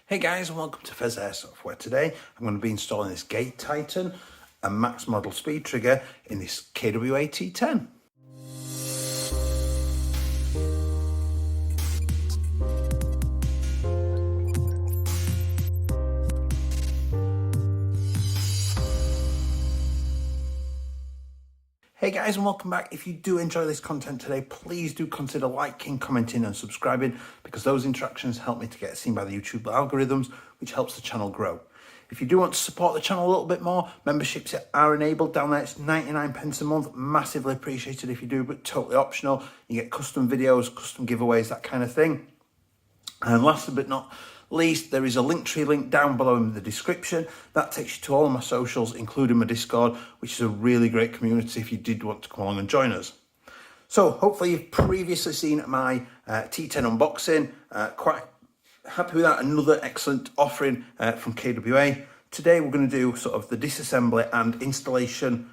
Hey guys, and welcome to Pheas Airsoft, where today I'm going to be installing this Gate Titan and max model speed trigger in this KWA T10. Hey guys, and welcome back. If you do enjoy this content today, please do consider liking, commenting and subscribing, because those interactions help me to get seen by the YouTube algorithms, which helps the channel grow. If you do want to support the channel a little bit more, memberships are enabled down there. It's 99 pence a month. Massively appreciated if you do, but totally optional. You get custom videos, custom giveaways, that kind of thing. And last but not least, there is a Linktree link down below in the description. That takes you to all of my socials, including my Discord, which is a really great community if you did want to come along and join us. So hopefully you've previously seen my T10 unboxing. Quite happy with that. Another excellent offering from KWA. Today we're going to do sort of the disassembly and installation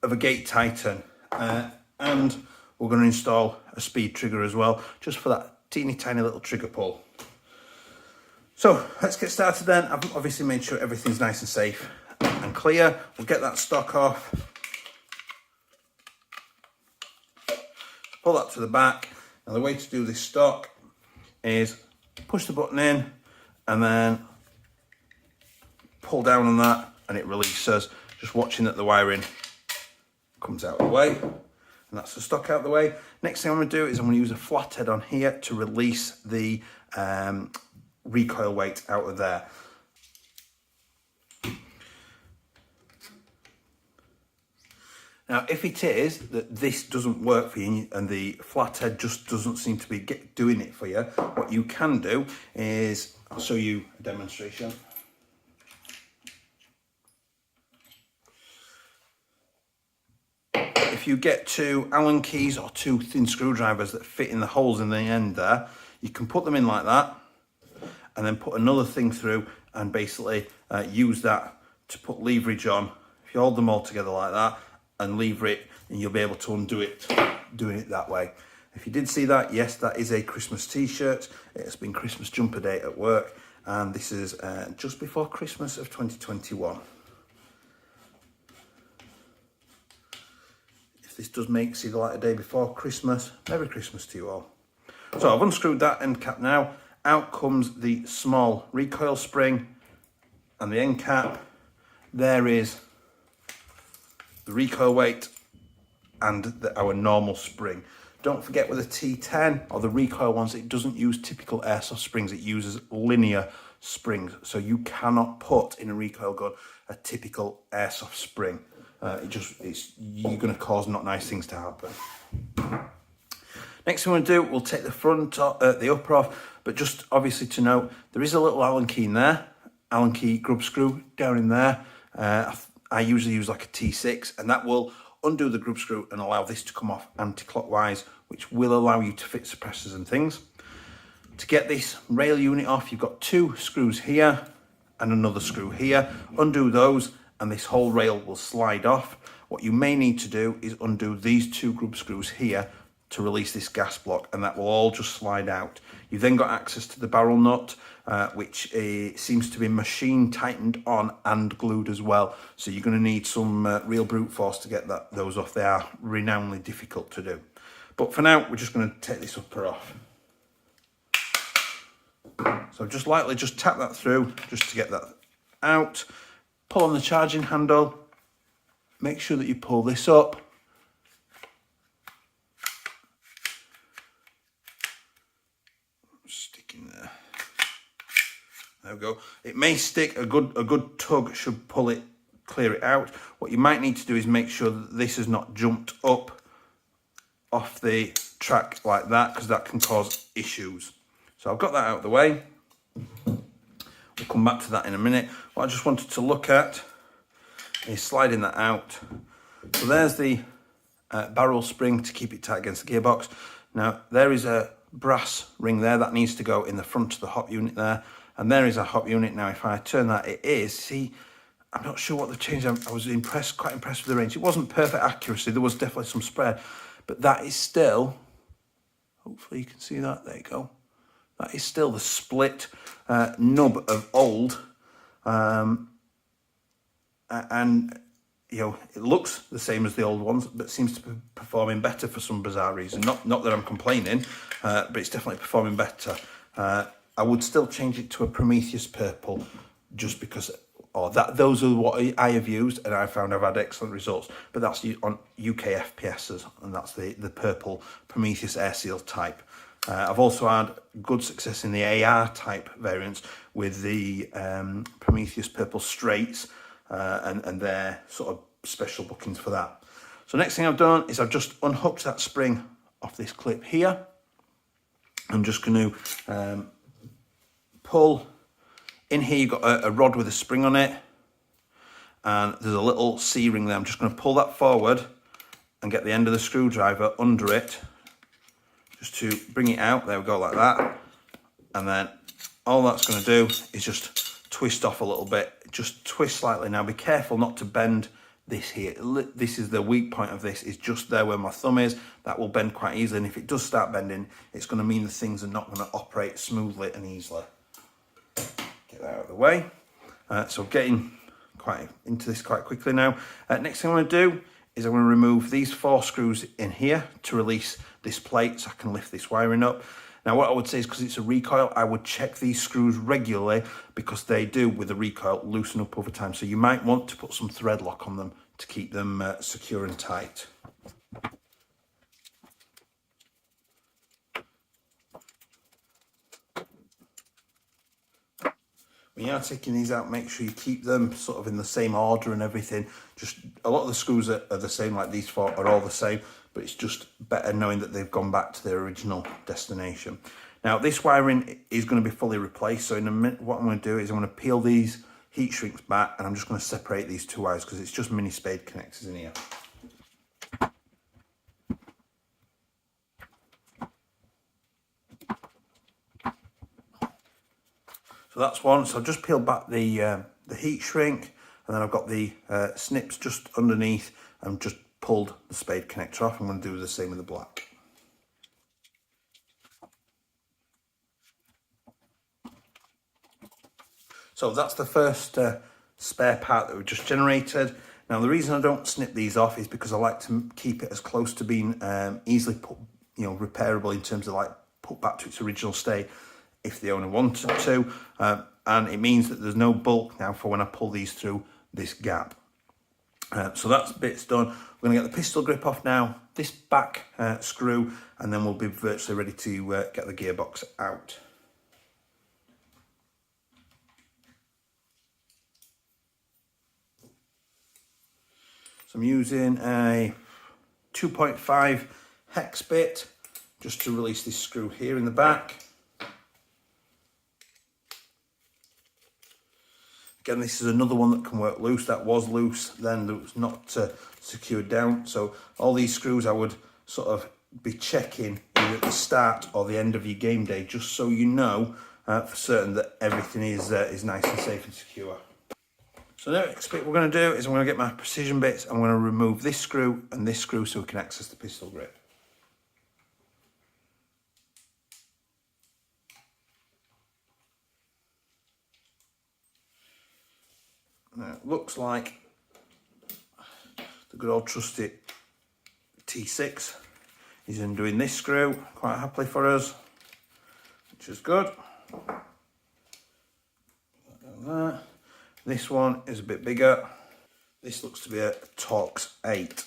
of a Gate Titan. And we're going to install a speed trigger as well, just for that teeny tiny little trigger pull. So let's get started then. I've obviously made sure everything's nice and safe and clear. We'll get that stock off. Pull that to the back. Now the way to do this stock is push the button in and then pull down on that and it releases. Just watching that the wiring comes out of the way. And that's the stock out of the way. Next thing I'm going to do is I'm going to use a flathead on here to release the recoil weight out of there. Now, if it is that this doesn't work for you and the flathead just doesn't seem to be doing it for you, what you can do is, I'll show you a demonstration. If you get two Allen keys or two thin screwdrivers that fit in the holes in the end there, you can put them in like that and then put another thing through and basically use that to put leverage on. If you hold them all together like that and lever it, and you'll be able to undo it doing it that way. If you did see that, yes, that is a Christmas t-shirt. It's been Christmas jumper day at work, and this is just before Christmas of 2021. If this does see the light of day before Christmas, Merry Christmas to you all. So I've unscrewed that end cap now. Out comes the small recoil spring and the end cap. There is the recoil weight and our normal spring. Don't forget with a T10 or the recoil ones, it doesn't use typical airsoft springs, it uses linear springs. So you cannot put in a recoil gun a typical airsoft spring. You're going to cause not nice things to happen. Next thing we're going to do, we'll take the front, the upper off, but just obviously to note, there is a little Allen key in there, Allen key grub screw down in there. I usually use like a T6, and that will undo the grub screw and allow this to come off anti-clockwise, which will allow you to fit suppressors and things. To get this rail unit off, you've got two screws here and another screw here. Undo those and this whole rail will slide off. What you may need to do is undo these two grub screws here to release this gas block, and that will all just slide out. You've then got access to the barrel nut, which seems to be machine tightened on and glued as well. So you're going to need some real brute force to get those off. They are renownedly difficult to do. But for now, we're just going to take this upper off. So just lightly just tap that through just to get that out. Pull on the charging handle. Make sure that you pull this up. Sticking there. There we go. It may stick. A good tug should pull it, clear it out. What you might need to do is make sure that this has not jumped up off the track like that, because that can cause issues. So I've got that out of the way. We'll come back to that in a minute. What I just wanted to look at is sliding that out. So there's the barrel spring to keep it tight against the gearbox. Now there is a brass ring there that needs to go in the front of the hop unit there, and there is a hop unit. Now if I turn that, it is, see, I'm not sure what they've changed. I was quite impressed with the range. It wasn't perfect accuracy, there was definitely some spread, but that is still, hopefully you can see that, there you go, That is still the split nub of old, and you know, it looks the same as the old ones, but seems to be performing better for some bizarre reason. Not that I'm complaining, but it's definitely performing better. I would still change it to a Prometheus purple, just because, those are what I have used, and I found I've had excellent results. But that's on UK FPSs, and that's the purple Prometheus air seal type. I've also had good success in the AR type variants with the Prometheus purple straights, and their sort of special bookings for that. So next thing I've done is I've just unhooked that spring off this clip here. I'm just going to pull in here. You've got a rod with a spring on it, and there's a little C-ring there. I'm just going to pull that forward and get the end of the screwdriver under it, just to bring it out. There we go, like that. And then all that's going to do is just twist off a little bit. Just twist slightly. Now be careful not to bend this here. This is the weak point of this, is just there where my thumb is. That will bend quite easily, and if it does start bending, it's going to mean the things are not going to operate smoothly and easily. Get that out of the way. So getting quite into this quite quickly now. Next thing I'm going to do is I'm going to remove these 4 screws in here to release this plate, so I can lift this wiring up. Now what I would say is, because it's a recoil, I would check these screws regularly, because they do, with the recoil, loosen up over time. So you might want to put some thread lock on them to keep them secure and tight. When you are taking these out, make sure you keep them sort of in the same order and everything. Just a lot of the screws are the same, like these 4 are all the same, but it's just better knowing that they've gone back to their original destination. Now this wiring is going to be fully replaced, so in a minute what I'm going to do is I'm going to peel these heat shrinks back, and I'm just going to separate these 2 wires, because it's just mini spade connectors in here. So that's one. So I've just peeled back the heat shrink, and then I've got the snips just underneath, and just pulled the spade connector off. I'm going to do the same with the black. So that's the first spare part that we've just generated. Now the reason I don't snip these off is because I like to keep it as close to being easily put, repairable, in terms of like put back to its original state if the owner wanted to, and it means that there's no bulk now for when I pull these through this gap. So that's bits done. We're going to get the pistol grip off now, this back screw, and then we'll be virtually ready to get the gearbox out. So I'm using a 2.5 hex bit just to release this screw here in the back. Again, this is another one that can work loose. That was loose then, that was not secured down. So all these screws I would sort of be checking either at the start or the end of your game day, just so you know for certain that everything is nice and safe and secure. So the next bit we're going to do is I'm going to get my precision bits. I'm going to remove this screw and this screw so we can access the pistol grip. Now it looks like the good old trusty T6 is in doing this screw quite happily for us, which is good. There. This one is a bit bigger. This looks to be a Torx 8.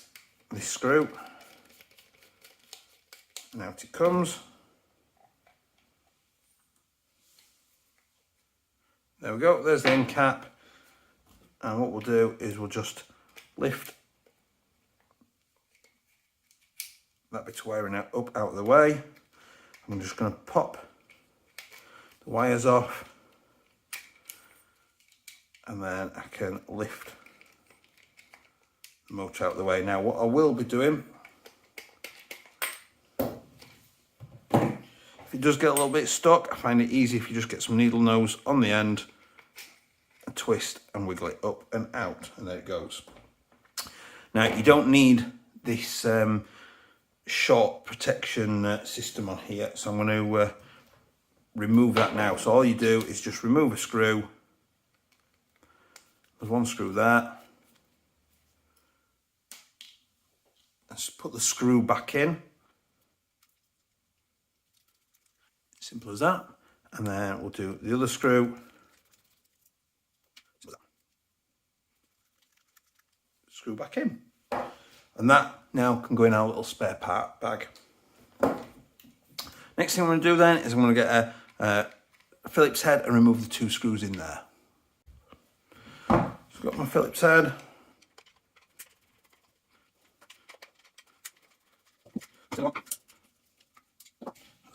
This screw. And out it comes. There we go, there's the end cap. And what we'll do is we'll just lift that bit of wiring up out of the way. I'm just going to pop the wires off, and then I can lift the motor out of the way. Now what I will be doing, if it does get a little bit stuck, I find it easy if you just get some needle nose on the end, and twist and wiggle it up and out, and there it goes. Now you don't need this short protection system on here, so I'm going to remove that now. So all you do is just remove a screw. There's one screw there. Just put the screw back in. Simple as that. And then we'll do the other screw. Screw back in. And that now can go in our little spare part bag. Next thing I'm going to do then is I'm going to get a Phillips head and remove the 2 screws in there. So I've got my Phillips head. That's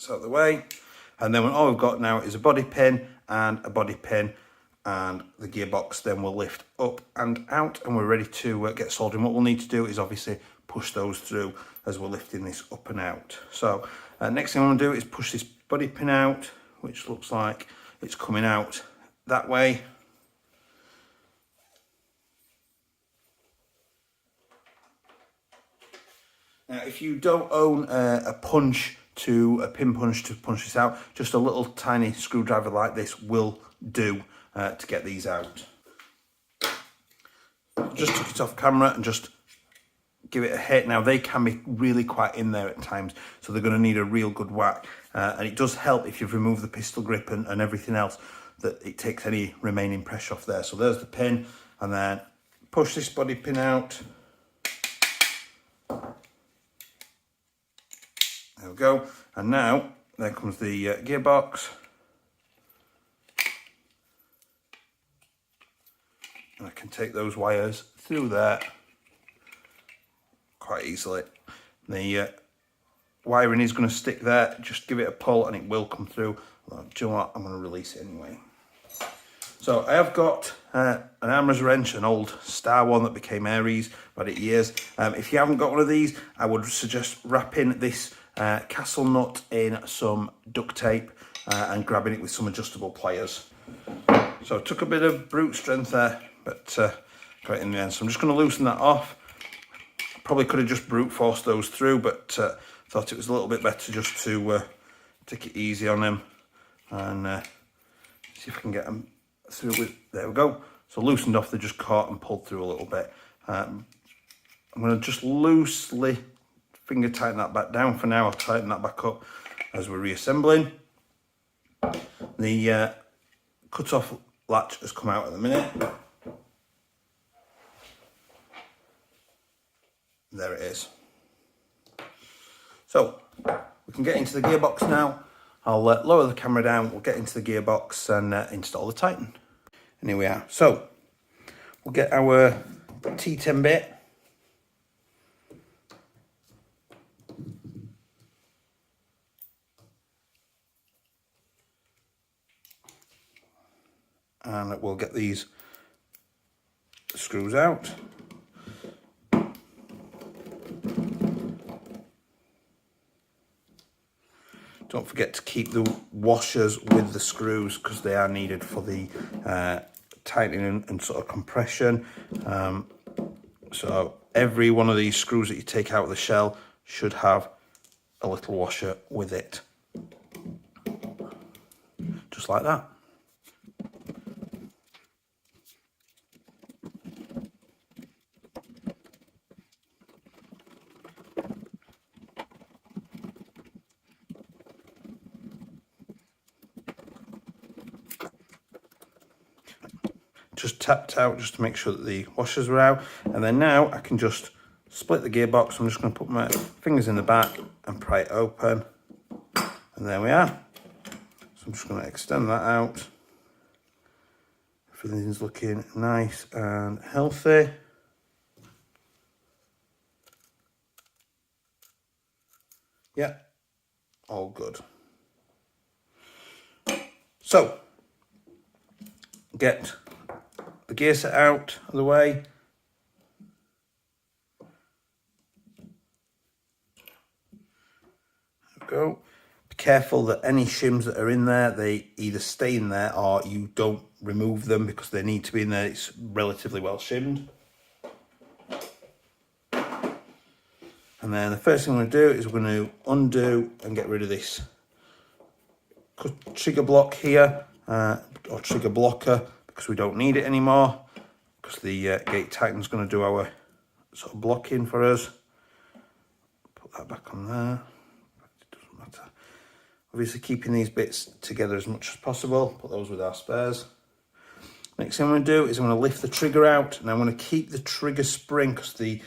out of the way. And then all we've got now is a body pin and a body pin, and the gearbox then will lift up and out, and we're ready to get soldering. What we'll need to do is obviously push those through as we're lifting this up and out. So next thing I'm going to do is push this body pin out, which looks like it's coming out that way. Now, if you don't own a pin punch to punch this out, just a little tiny screwdriver like this will do to get these out. Just took it off camera and just give it a hit. Now, they can be really quite in there at times, so they're going to need a real good whack. And it does help if you've removed the pistol grip and everything else, that it takes any remaining pressure off there. So there's the pin, and then push this body pin out. There we go. And now there comes the gearbox. And I can take those wires through there quite easily. The wiring is going to stick there. Just give it a pull and it will come through. Well, do you know what? I'm going to release it anyway. So I have got an armourer's wrench, an old Star one that became Aries. I've had it years. If you haven't got one of these, I would suggest wrapping this castle nut in some duct tape and grabbing it with some adjustable pliers. So I took a bit of brute strength there, but got it in the end. So I'm just going to loosen that off. Probably could have just brute forced those through, but thought it was a little bit better just to take it easy on them and see if I can get them through with. There we go. So loosened off, they just caught and pulled through a little bit. I'm going to just loosely finger tighten that back down for now. I'll tighten that back up as we're reassembling. The cut-off latch has come out at the minute. There it is. So we can get into the gearbox now. I'll lower the camera down, we'll get into the gearbox and install the Titan. And here we are. So we'll get our T10 bit. And we'll get these screws out. Don't forget to keep the washers with the screws because they are needed for the tightening and sort of compression. So every one of these screws that you take out of the shell should have a little washer with it. Just like that. Just tapped out just to make sure that the washers were out, and then now I can just split the gearbox. I'm just going to put my fingers in the back and pry it open, and there we are. So I'm just going to extend that out. Everything's looking nice and healthy. Yeah, all good. So get the gear set out of the way. There we go. Be careful that any shims that are in there, they either stay in there or you don't remove them because they need to be in there. It's relatively well shimmed. And then the first thing we're going to do is we're going to undo and get rid of this trigger block here, or trigger blocker, because we don't need it anymore, because the Gate Titan's going to do our sort of blocking for us. Put that back on there. It doesn't matter. Obviously keeping these bits together as much as possible. Put those with our spares. Next thing I'm going to do is I'm going to lift the trigger out, and I'm going to keep the trigger spring, because the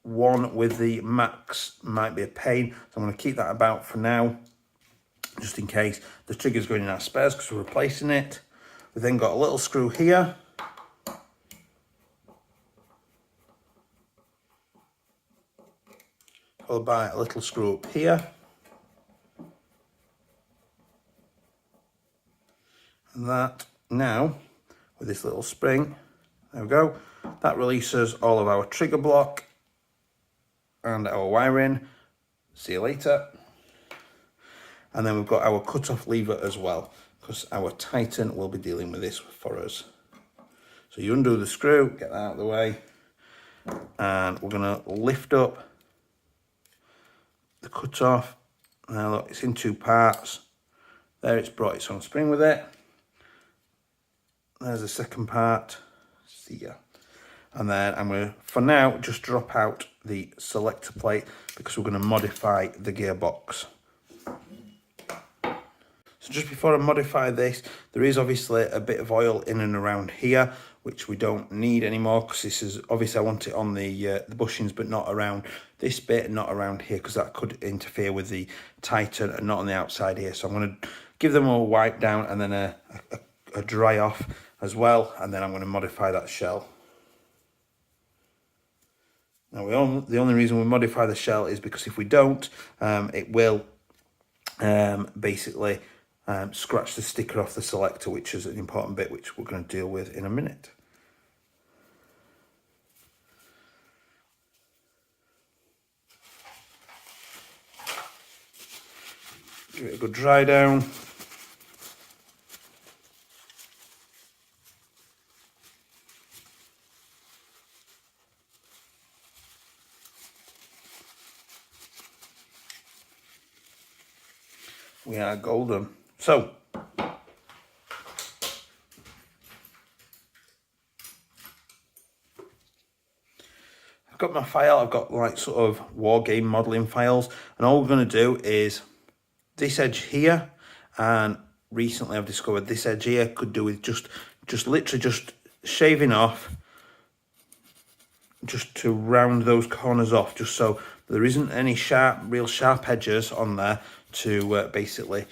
one with the max might be a pain. So I'm going to keep that about for now, just in case. The trigger's going in our spares because we're replacing it. We've then got a little screw here. Followed by a little screw up here. And that now, with this little spring, there we go, that releases all of our trigger block and our wiring. See you later. And then we've got our cutoff lever as well, because our Titan will be dealing with this for us. So you undo the screw, get that out of the way, and we're going to lift up the cutoff. Now look, it's in two parts. There, it's brought its own spring with it. There's the second part. See ya. And then I'm going to, for now, just drop out the selector plate, because we're going to modify the gearbox. So just before I modify this, there is obviously a bit of oil in and around here, which we don't need anymore, because this is, obviously I want it on the bushings, but not around this bit and not around here, because that could interfere with the Titan, and not on the outside here. So I'm going to give them a wipe down, and then a dry off as well, and then I'm going to modify that shell. Now the only reason we modify the shell is because if we don't, it will basically scratch the sticker off the selector, which is an important bit which we're going to deal with in a minute. Give it a good dry down. We are golden. So, I've got my file, I've got like sort of war game modelling files, and all we're going to do is this edge here, and recently I've discovered this edge here could do with just literally just shaving off, just to round those corners off, just so there isn't any real sharp edges on there to basically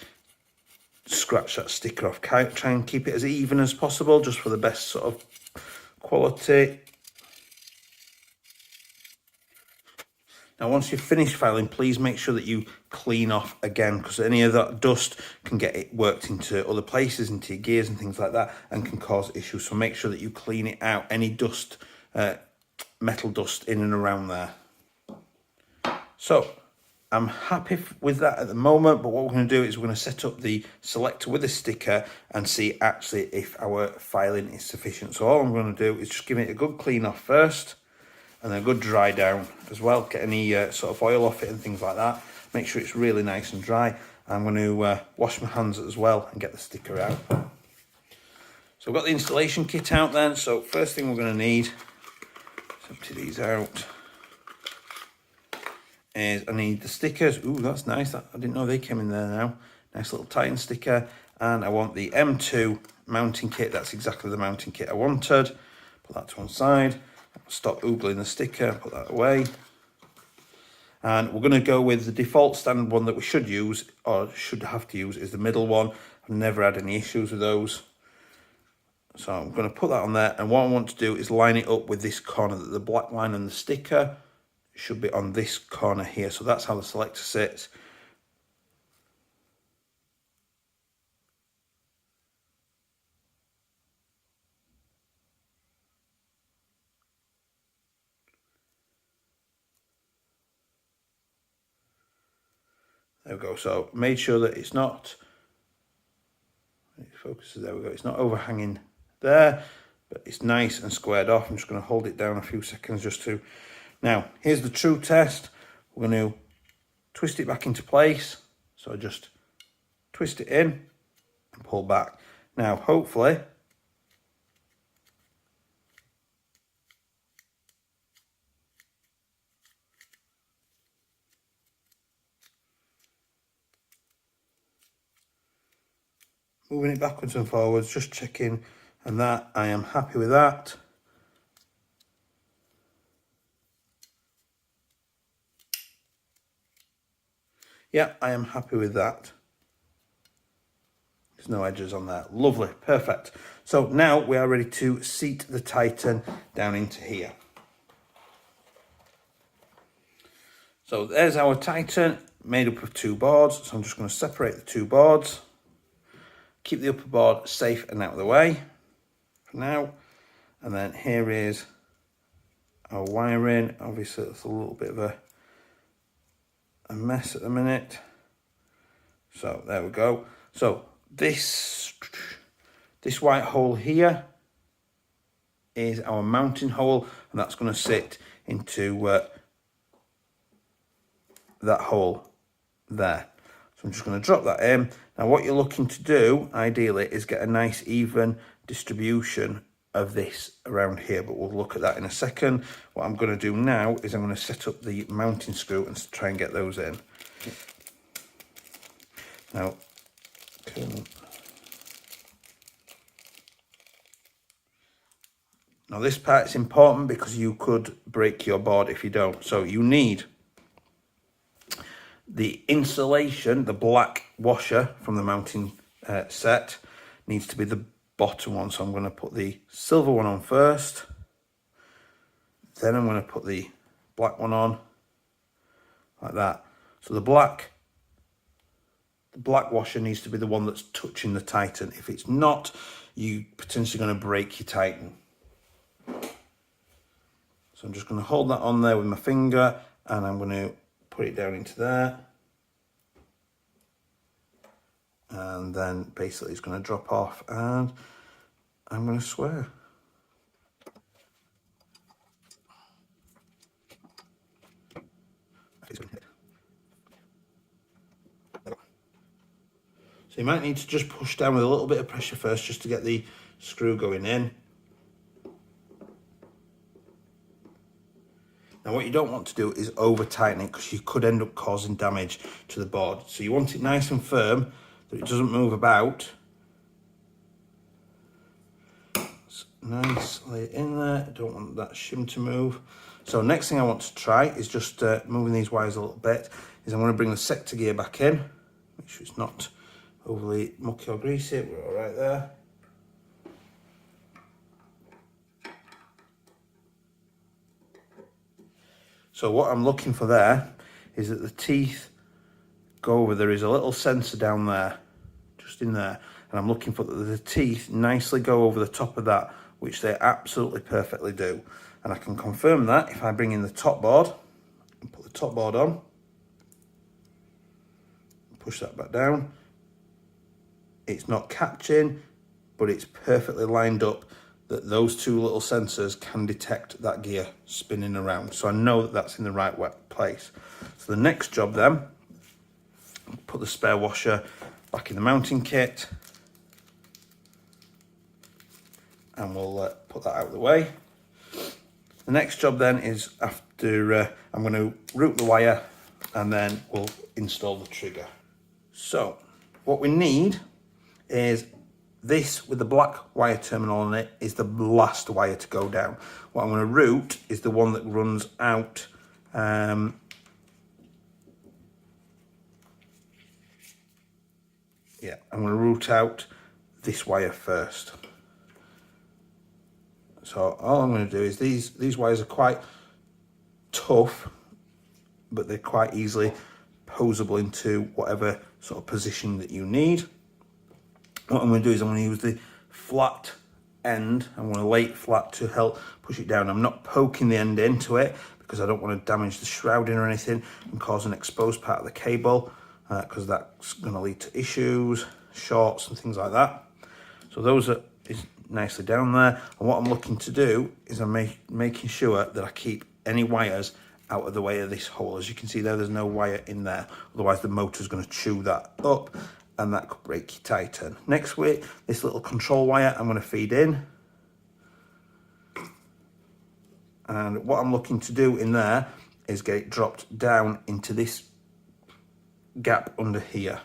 scratch that sticker off. Try and keep it as even as possible, just for the best sort of quality. Now once you've finished filing, please make sure that you clean off again, because any of that dust can get it worked into other places, into your gears and things like that, and can cause issues. So make sure that you clean it out, any dust, metal dust in and around there. So I'm happy with that at the moment, but what we're going to do is we're going to set up the selector with a sticker and see actually if our filing is sufficient. So all I'm going to do is just give it a good clean off first, and then a good dry down as well, get any sort of oil off it and things like that. Make sure it's really nice and dry. I'm going to wash my hands as well and get the sticker out. So I've got the installation kit out then. So first thing we're going to need, let's empty these out, is I need the stickers. Ooh, that's nice. I didn't know they came in there now. Nice little Titan sticker. And I want the M2 mounting kit. That's exactly the mounting kit I wanted. Put that to one side. Stop oogling the sticker. Put that away. And we're going to go with the default standard one that we should use, or should have to use, is the middle one. I've never had any issues with those. So I'm going to put that on there. And what I want to do is line it up with this corner, that the black line and the sticker should be on this corner here. So that's how the selector sits. There we go. So made sure that it's not, it focuses, there we go, it's not overhanging there, but it's nice and squared off. I'm just going to hold it down a few seconds just to, now here's the true test. We're going to twist it back into place. So just twist it in and pull back. Now, hopefully, moving it backwards and forwards, just checking, and that, I am happy with that. Yeah, I am happy with that. There's no edges on there. Lovely, perfect. So now we are ready to seat the Titan down into here. So there's our Titan, made up of 2 boards. So I'm just going to separate the 2 boards. Keep the upper board safe and out of the way for now. And then here is our wiring. Obviously it's a little bit of a mess at the minute. So there we go. So this white hole here is our mounting hole, and that's going to sit into that hole there. So I'm just going to drop that in. Now what you're looking to do ideally is get a nice even distribution of this around here, but we'll look at that in a second. What I'm going to do now is I'm going to set up the mounting screw and try and get those in. Now, this part is important because you could break your board if you don't. So you need the insulation, the black washer from the mounting set needs to be the bottom one. So I'm going to put the silver one on first. Then I'm going to put the black one on like that. So the black washer needs to be the one that's touching the Titan. If it's not, you're potentially going to break your Titan. So I'm just going to hold that on there with my finger, and I'm going to put it down into there. And then basically it's going to drop off, and I'm going to swear. So you might need to just push down with a little bit of pressure first just to get the screw going in. Now what you don't want to do is over tighten it, because you could end up causing damage to the board. So you want it nice and firm, that it doesn't move about. It's nice, lay it in there. I don't want that shim to move. So next thing I want to try is just moving these wires a little bit, is I'm going to bring the sector gear back in. Make sure it's not overly mucky or greasy. We're all right there. So what I'm looking for there is that the teeth go over. There is a little sensor down there, just in there, and I'm looking for the teeth nicely go over the top of that, which they absolutely perfectly do. And I can confirm that if I bring in the top board and put the top board on, push that back down. It's not catching, but it's perfectly lined up that those 2 little sensors can detect that gear spinning around. So I know that that's in the right place. So the next job then, put the spare washer back in the mounting kit, and we'll put that out of the way. The next job then is after I'm going to route the wire, and then we'll install the trigger. So what we need is this with the black wire terminal on it is the last wire to go down. What I'm going to route is the one that runs out yeah, I'm going to route out this wire first. So all I'm going to do is these wires are quite tough, but they're quite easily posable into whatever sort of position that you need. What I'm going to do is I'm going to use the flat end. I'm going to lay it flat to help push it down. I'm not poking the end into it because I don't want to damage the shrouding or anything and cause an exposed part of the cable, because that's going to lead to issues, shorts and things like that. So those are nicely down there, and what I'm looking to do is I'm making sure that I keep any wires out of the way of this hole. As you can see there, there's no wire in there, otherwise the motor's going to chew that up and that could break your Titan. Next way, this little control wire I'm going to feed in. And what I'm looking to do in there is get it dropped down into this gap under here.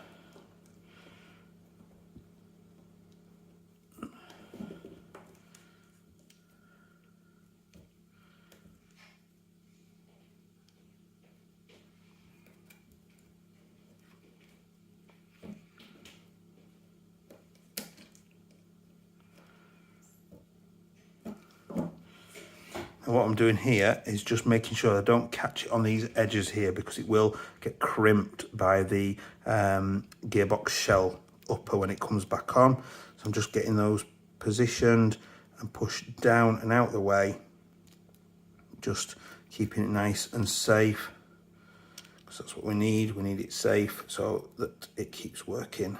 And what I'm doing here is just making sure I don't catch it on these edges here, because it will get crimped by the gearbox shell upper when it comes back on. So I'm just getting those positioned and pushed down and out the way, just keeping it nice and safe, because that's what we need. We need it safe so that it keeps working.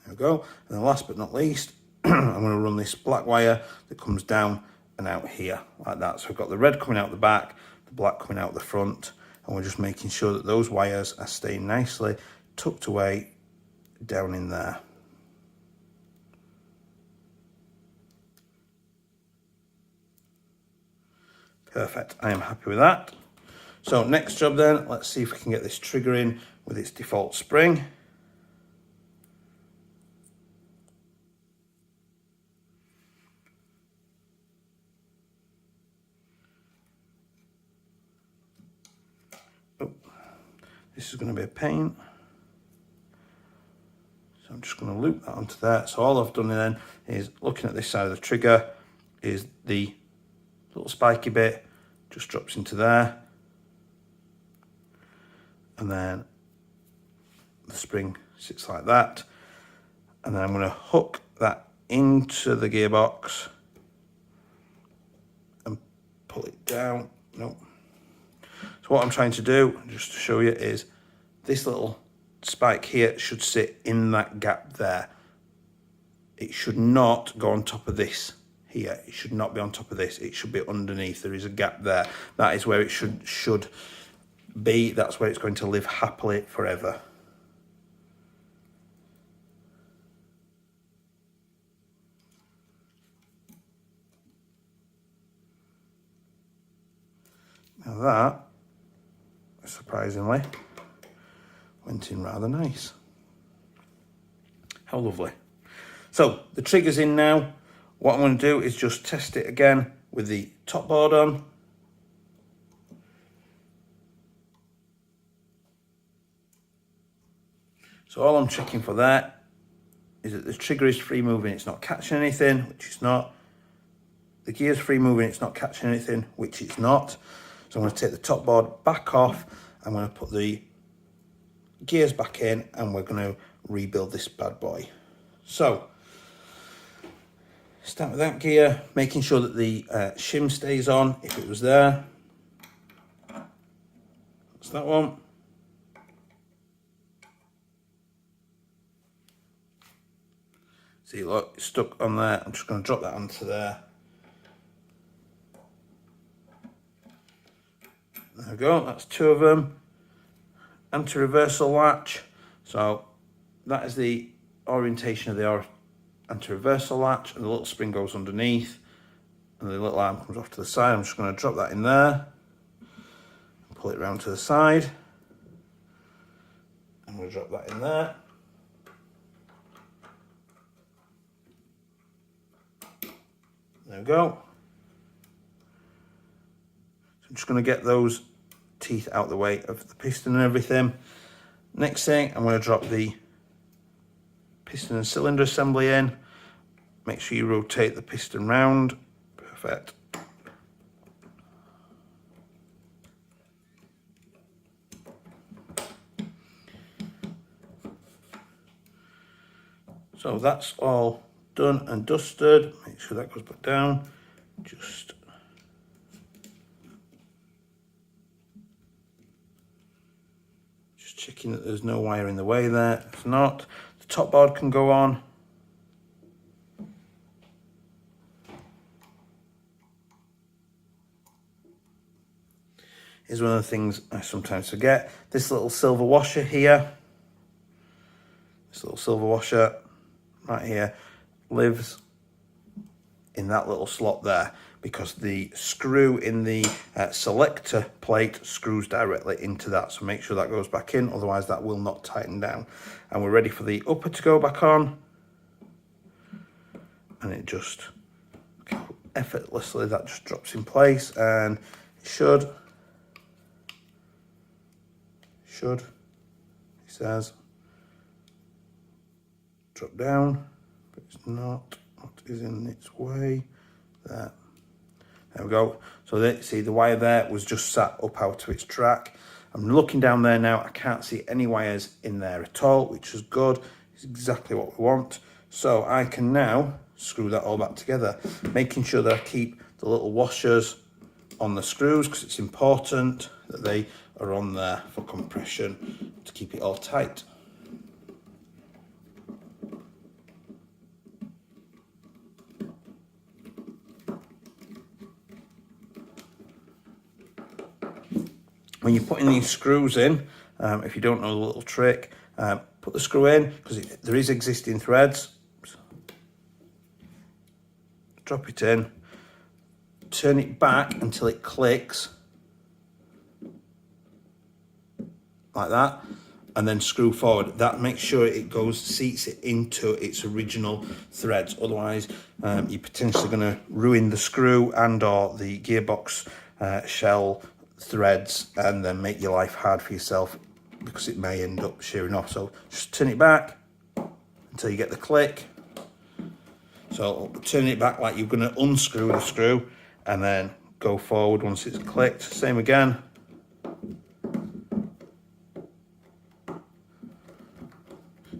There we go. And then last but not least, I'm going to run this black wire that comes down and out here like that. So we've got the red coming out the back, the black coming out the front, and we're just making sure that those wires are staying nicely tucked away down in there. Perfect. I am happy with that. So next job then, let's see if we can get this trigger in with its default spring. This is going to be a pain. So I'm just going to loop that onto there. So all I've done then is, looking at this side of the trigger, is the little spiky bit just drops into there. And then the spring sits like that. And then I'm going to hook that into the gearbox and pull it down. Nope. So what I'm trying to do, just to show you, is this little spike here should sit in that gap there. It should not go on top of this here. It should not be on top of this. It should be underneath. There is a gap there. That is where it should be. That's where it's going to live happily forever. Now that, surprisingly, went in rather nice. How lovely. So the trigger's in now. What I'm going to do is just test it again with the top board on. So all I'm checking for there is that the trigger is free moving, it's not catching anything, which it's not. The gear's free moving, it's not catching anything, which it's not. So I'm going to take the top board back off. I'm going to put the gears back in, and we're going to rebuild this bad boy. So start with that gear, making sure that the shim stays on if it was there. That's that one. See, look, it's stuck on there. I'm just going to drop that onto there. There we go, that's two of them. Anti-reversal latch. So that is the orientation of the anti-reversal latch, and the little spring goes underneath and the little arm comes off to the side. I'm just going to drop that in there and pull it around to the side. I'm going to drop that in there. There we go. So I'm just going to get those teeth out the way of the piston and everything. Next thing, I'm going to drop the piston and cylinder assembly in. Make sure you rotate the piston round. Perfect. So that's all done and dusted. Make sure that goes back down. Just checking that there's no wire in the way there. If not, the top board can go on. is one of the things I sometimes forget. This little silver washer here, this little silver washer right here, lives in that little slot there, because the screw in the selector plate screws directly into that. So make sure that goes back in, otherwise that will not tighten down. And we're ready for the upper to go back on. And it just, effortlessly, that just drops in place, and it should, he says, drop down, but it's not. What is in its way? There we go. So see, the wire there was just sat up out of its track. I'm looking down there now, I can't see any wires in there at all, which is good. It's exactly what we want. So I can now screw that all back together, making sure that I keep the little washers on the screws, because it's important that they are on there for compression to keep it all tight. When you're putting these screws in, if you don't know the little trick, put the screw in, because there is existing threads. Drop it in, turn it back until it clicks, like that, and then screw forward. That makes sure it seats it into its original threads. Otherwise, you're potentially going to ruin the screw and or the gearbox shell threads, and then make your life hard for yourself, because it may end up shearing off. So just turn it back until you get the click. So turn it back like you're going to unscrew the screw, and then go forward once it's clicked. Same again.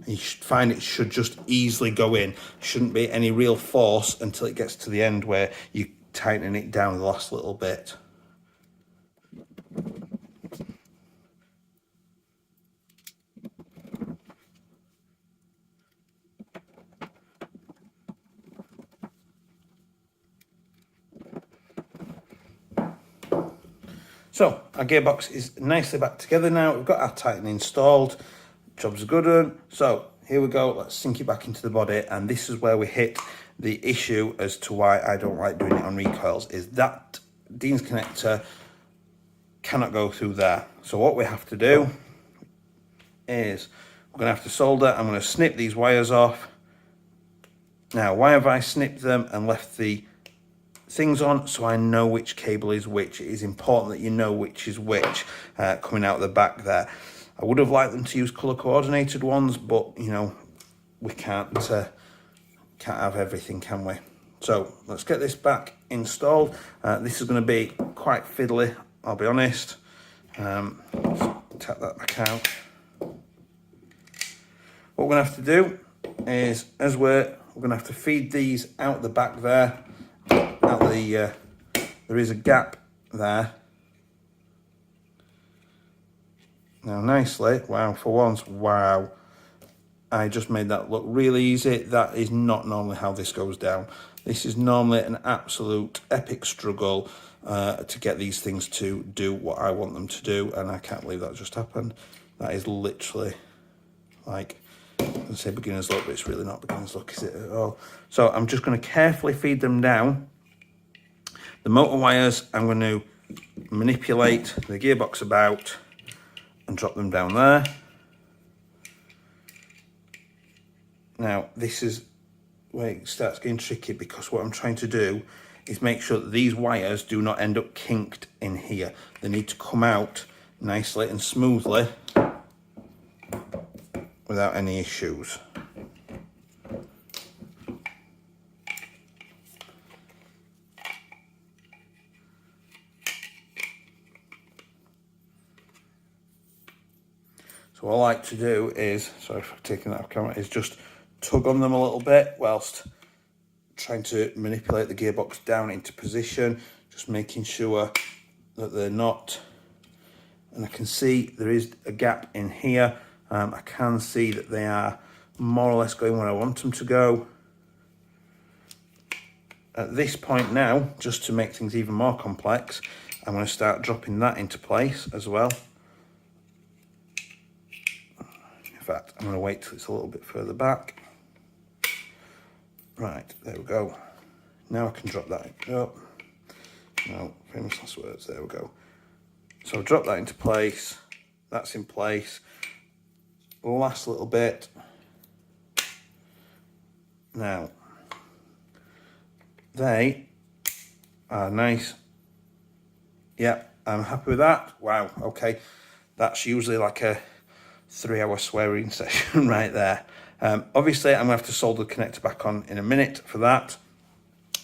You should find it should just easily go in. Shouldn't be any real force until it gets to the end where you tighten it down the last little bit. So our gearbox is nicely back together now. We've got our tightening installed. Job's a good one. So here we go. Let's sink it back into the body. And this is where we hit the issue as to why I don't like doing it on recoils, is that Dean's connector cannot go through there. So what we have to do is we're going to have to solder. I'm going to snip these wires off. Now, why have I snipped them and left the things on? So I know which cable is which. It is important that you know which is which coming out the back there. I would have liked them to use color coordinated ones, but you know, we can't have everything, can we? So let's get this back installed. This is going to be quite fiddly, I'll be honest. Let's tap that back out. What we're going to have to do is, as we're going to have to feed these out the back there. There is a gap there. Now nicely, wow, for once, wow, I just made that look really easy. That is not normally how this goes down. This is normally an absolute epic struggle to get these things to do what I want them to do, and I can't believe that just happened. That is literally like, I say beginner's luck, but it's really not beginner's luck, is it at all? So I'm just going to carefully feed them down. The motor wires, I'm going to manipulate the gearbox about and drop them down there. Now, this is where it starts getting tricky, because what I'm trying to do is make sure that these wires do not end up kinked in here. They need to come out nicely and smoothly without any issues. So what I like to do is, sorry for taking that off camera, is just tug on them a little bit whilst trying to manipulate the gearbox down into position, just making sure that they're not, and I can see there is a gap in here. I can see that they are more or less going where I want them to go. At this point now, just to make things even more complex, I'm going to start dropping that into place as well. In fact, I'm going to wait till it's a little bit further back. Right, there we go. Now I can drop that up. No, famous last words, there we go. So I'll drop that into place. That's in place. Last little bit. Now, they are nice. Yeah, I'm happy with that. Wow, okay. That's usually like a 3-hour swearing session right there. Obviously, I'm going to have to solder the connector back on in a minute for that,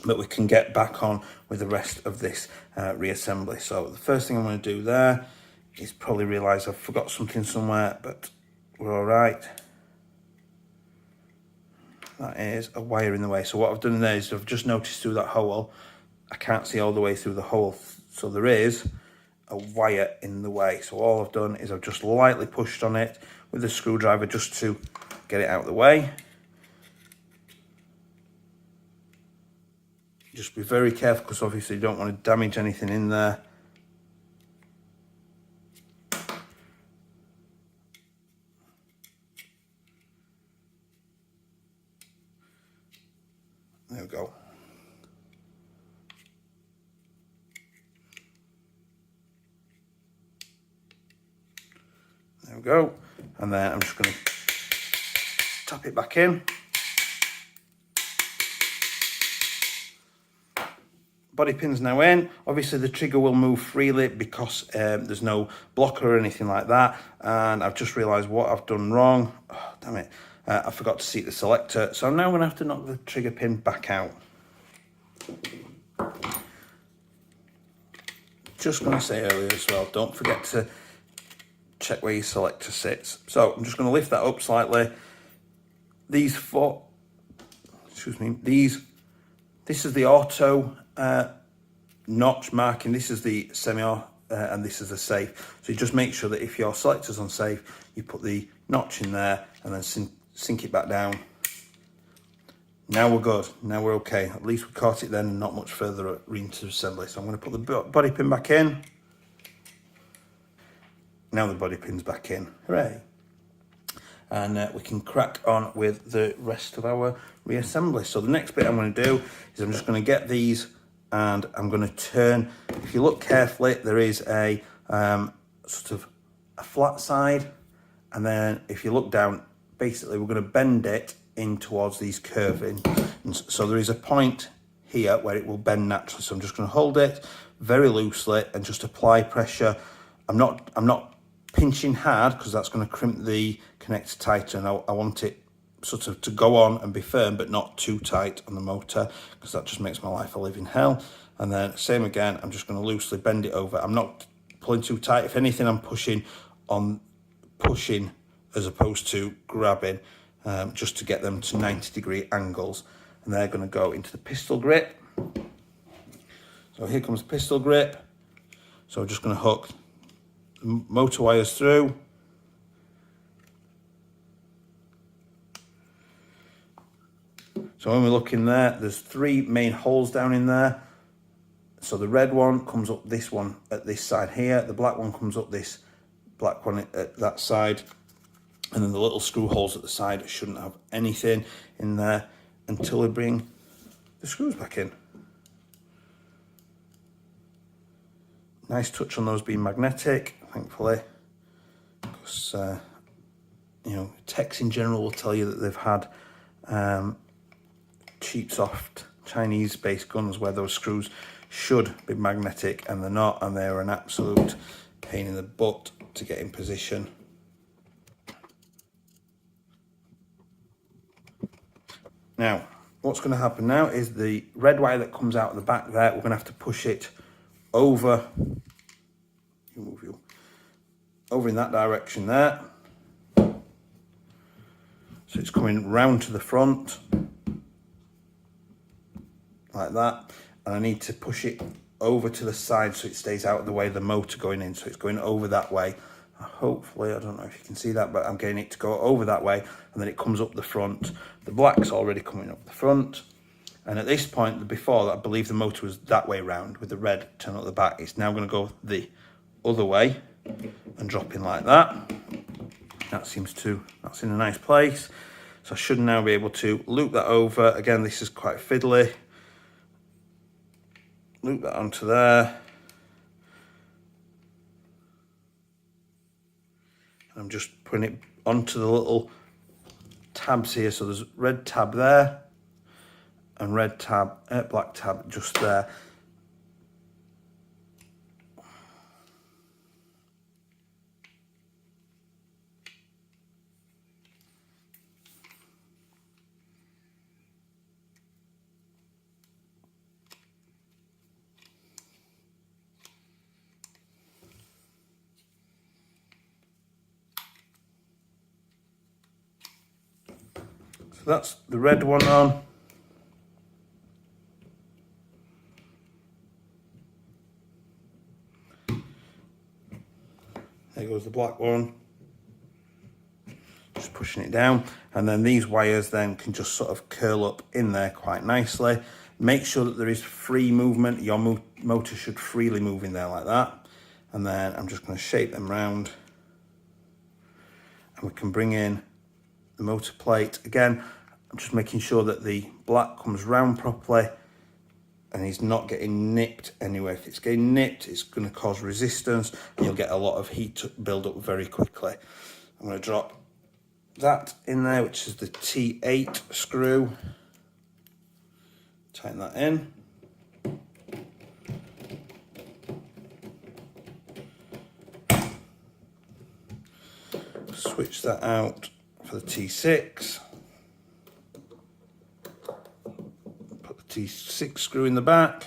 but we can get back on with the rest of this reassembly. So the first thing I'm going to do there is probably realise I've forgot something somewhere, but we're all right. That is a wire in the way. So what I've done there is I've just noticed through that hole, I can't see all the way through the hole. So there is a wire in the way. So all I've done is I've just lightly pushed on it with the screwdriver just to get it out of the way. Just be very careful because obviously you don't want to damage anything in there. There we go. There we go. And then I'm just going to tap it back in. Body pin's now in. Obviously the trigger will move freely because there's no blocker or anything like that. And I've just realised what I've done wrong. Oh, damn it. I forgot to seat the selector. So I'm now going to have to knock the trigger pin back out. Just going to say earlier as well, don't forget to check where your selector sits. So I'm just going to lift that up slightly. These four, excuse me, this is the auto notch marking. This is the semi-auto and this is the safe. So you just make sure that if your selector's unsafe, you put the notch in there and then sink it back down. Now we're good. Now we're okay. At least we caught it then and not much further into assembly. So I'm going to put the body pin back in. Now the body pin's back in. Hooray. And we can crack on with the rest of our reassembly. So the next bit I'm going to do is I'm just going to get these and I'm going to turn. If you look carefully, there is a sort of a flat side. And then if you look down, basically we're going to bend it in towards these curving. And so there is a point here where it will bend naturally. So I'm just going to hold it very loosely and just apply pressure. I'm not pinching hard because that's going to crimp the connector tighter, and I want it sort of to go on and be firm but not too tight on the motor because that just makes my life a living hell. And then same again, I'm just going to loosely bend it over. I'm not pulling too tight. If anything, I'm pushing as opposed to grabbing, just to get them to 90-degree angles. And they're going to go into the pistol grip. So here comes the pistol grip. So I'm just going to hook the motor wires through. So when we look in there, there's 3 main holes down in there. So the red one comes up this one at this side here. The black one comes up this black one at that side. And then the little screw holes at the side shouldn't have anything in there until we bring the screws back in. Nice touch on those being magnetic, thankfully. Because, you know, techs in general will tell you that they've had cheap, soft, Chinese-based guns where those screws should be magnetic and they're not, and they're an absolute pain in the butt to get in position. Now, what's going to happen now is the red wire that comes out of the back there, we're going to have to push it over, over in that direction there. So it's coming round to the front, like that. And I need to push it over to the side so it stays out of the way of the motor going in. So it's going over that way. Hopefully, I don't know if you can see that, but I'm getting it to go over that way, and then it comes up the front. The black's already coming up the front, And at this point, before, I believe the motor was that way round with the red turn at the back. It's now going to go the other way and drop in like that. That's in a nice place. So I should now be able to loop that over. Again, this is quite fiddly. Loop that onto there. I'm just putting it onto the little tabs here. So there's red tab there and black tab just there. So that's the red one on. There goes the black one. Just pushing it down. And then these wires then can just sort of curl up in there quite nicely. Make sure that there is free movement. Your motor should freely move in there like that. And then I'm just going to shape them round. And we can bring in the motor plate. Again, I'm just making sure that the black comes round properly and he's not getting nipped anywhere. If it's getting nipped, it's going to cause resistance and you'll get a lot of heat build up very quickly. I'm going to drop that in there, which is the T8 screw. Tighten that in. Switch that out for the T6. Put the T6 screw in the back.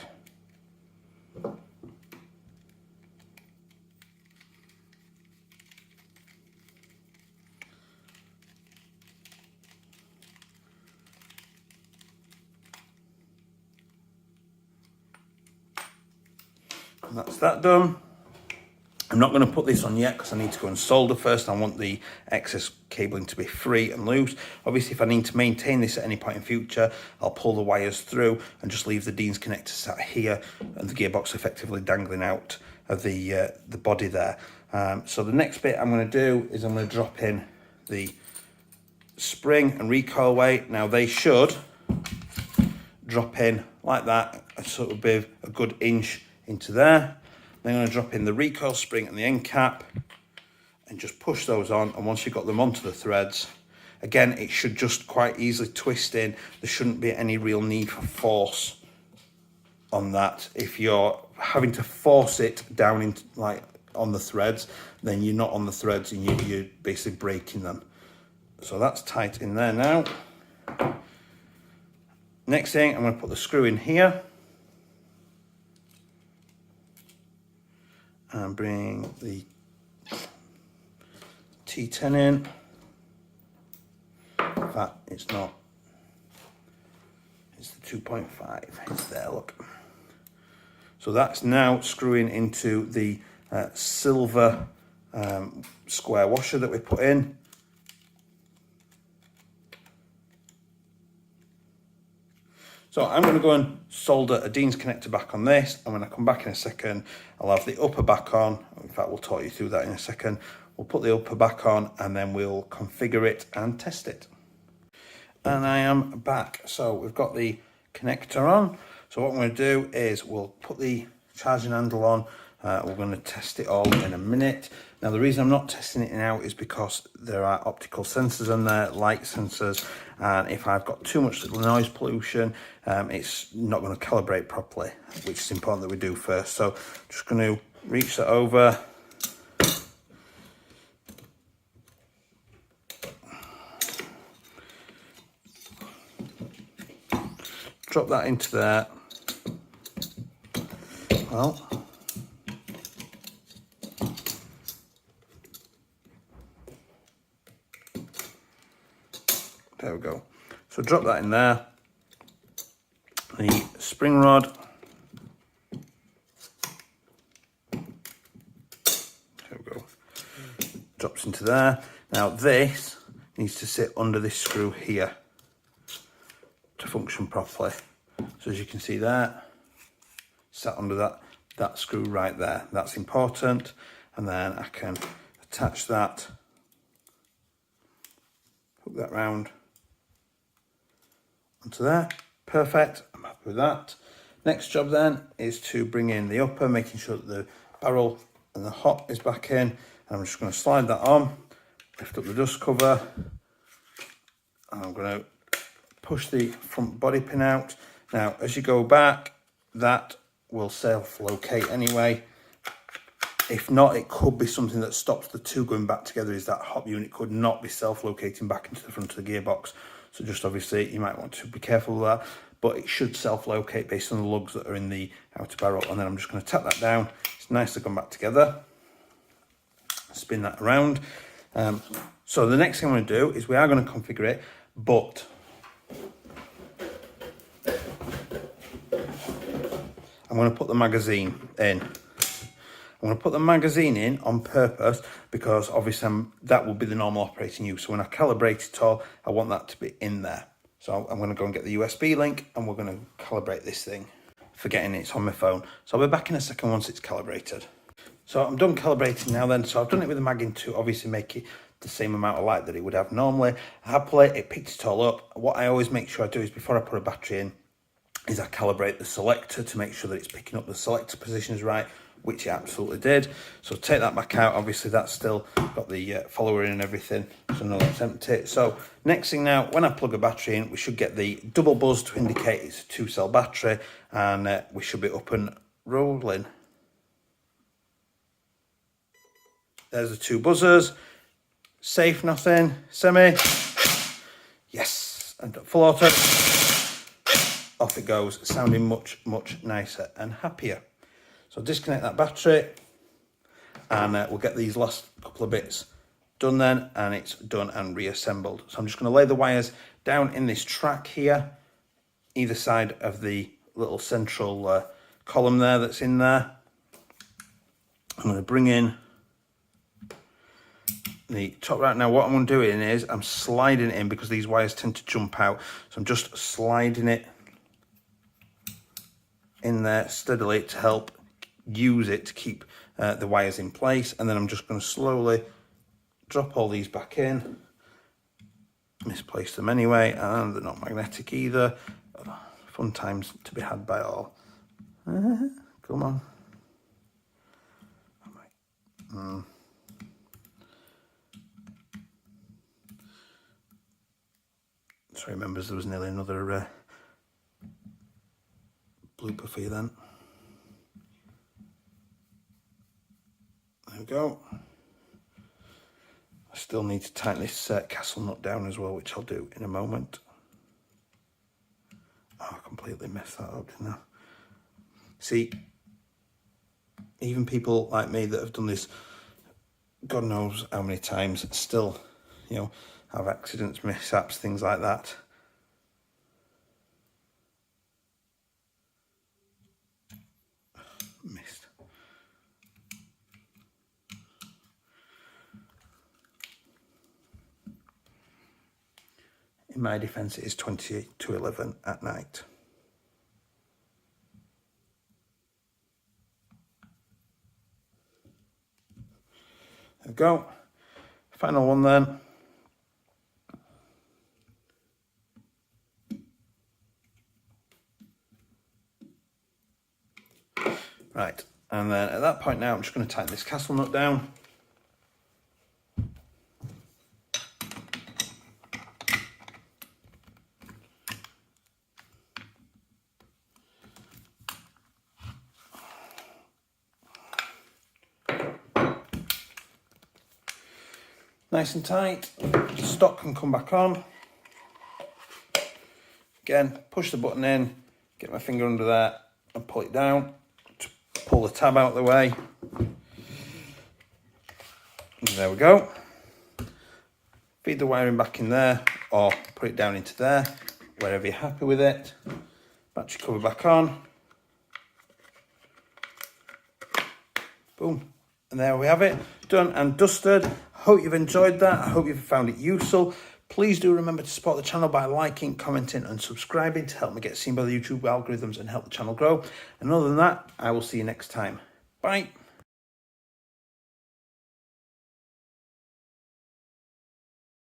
And that's that done. I'm not going to put this on yet because I need to go and solder first. I want the excess cabling to be free and loose. Obviously, if I need to maintain this at any point in future, I'll pull the wires through and just leave the Dean's connector sat here and the gearbox effectively dangling out of the body there. So the next bit I'm going to do is I'm going to drop in the spring and recoil weight. Now they should drop in like that, a sort of bit, a good inch into there. Then I'm going to drop in the recoil spring and the end cap and just push those on. And once you've got them onto the threads, again, it should just quite easily twist in. There shouldn't be any real need for force on that. If you're having to force it down into like on the threads, then you're not on the threads and you're basically breaking them. So that's tight in there now. Next thing, I'm going to put the screw in here. And bring the T10 in. In fact, it's not. It's the 2.5. It's there, look. So that's now screwing into the silver square washer that we put in. So I'm going to go and solder a Dean's connector back on this, and when I come back in a second, I'll have the upper back on. In fact, we'll talk you through that in a second. We'll put the upper back on, and then we'll configure it and test it. And I am back. So we've got the connector on. So what I'm going to do is we'll put the charging handle on. We're going to test it all in a minute. Now, the reason I'm not testing it now is because there are optical sensors in there, light sensors, and if I've got too much noise pollution, it's not going to calibrate properly, which is important that we do first. So just going to reach that over. Drop that into there. Well, there we go. So drop that in there. The spring rod. There we go. Drops into there. Now this needs to sit under this screw here to function properly. So as you can see there, sat under that screw right there. That's important. And then I can attach that, hook that round onto there. Perfect, I'm happy with that. Next job then is to bring in the upper, making sure that the barrel and the hop is back in. And I'm just going to slide that on, lift up the dust cover, and I'm going to push the front body pin out. Now, as you go back, that will self-locate anyway. If not, it could be something that stops the two going back together, is that hop unit could not be self-locating back into the front of the gearbox. So just obviously, you might want to be careful with that, but it should self-locate based on the lugs that are in the outer barrel. And then I'm just going to tap that down. It's nicely gone back together. Spin that around. So the next thing I'm going to do is we are going to configure it, but I'm going to put the magazine in. I'm going to put the magazine in on purpose because obviously that will be the normal operating use. So when I calibrate it all, I want that to be in there. So I'm going to go and get the USB link and we're going to calibrate this thing. Forgetting it's on my phone. So I'll be back in a second once it's calibrated. So I'm done calibrating now then. So I've done it with the mag in to obviously make it the same amount of light that it would have normally. Happily, it picked it all up. What I always make sure I do is before I put a battery in, is I calibrate the selector to make sure that it's picking up the selector positions right, which it absolutely did. So take that back out. Obviously that's still got the follower in and everything, so no, that's empty. So next thing now, when I plug a battery in, we should get the double buzz to indicate it's a 2-cell battery, and we should be up and rolling. There's the 2 buzzers. Safe, nothing. Semi. Yes. And full auto. Off it goes, sounding much, much nicer and happier. So disconnect that battery and we'll get these last couple of bits done then, and it's done and reassembled. So I'm just going to lay the wires down in this track here, either side of the little central column there that's in there. I'm going to bring in the top right. Now what I'm doing is I'm sliding it in because these wires tend to jump out. So I'm just sliding it in there steadily to help use it to keep the wires in place. And then I'm just going to slowly drop all these back in. Misplace them anyway, and they're not magnetic either. Fun times to be had by all. Come on. Sorry members, there was nearly another blooper for you then. There we go. I still need to tighten this castle nut down as well, which I'll do in a moment. Oh, I completely messed that up, didn't I? See, even people like me that have done this God knows how many times, still, you know, have accidents, mishaps, things like that. Missed. In my defence, it is 20 to 11 at night. There we go. Final one then. Right, and then at that point now, I'm just going to tighten this castle nut down. Nice and tight. The stock can come back on. Again, push the button in, get my finger under there and pull it down to pull the tab out of the way. And there we go. Feed the wiring back in there or put it down into there, wherever you're happy with it. Battery cover back on. Boom. And there we have it, done and dusted. Hope you've enjoyed that. I hope you've found it useful. Please do remember to support the channel by liking, commenting and subscribing to help me get seen by the YouTube algorithms and help the channel grow. And other than that, I will see you next time. Bye.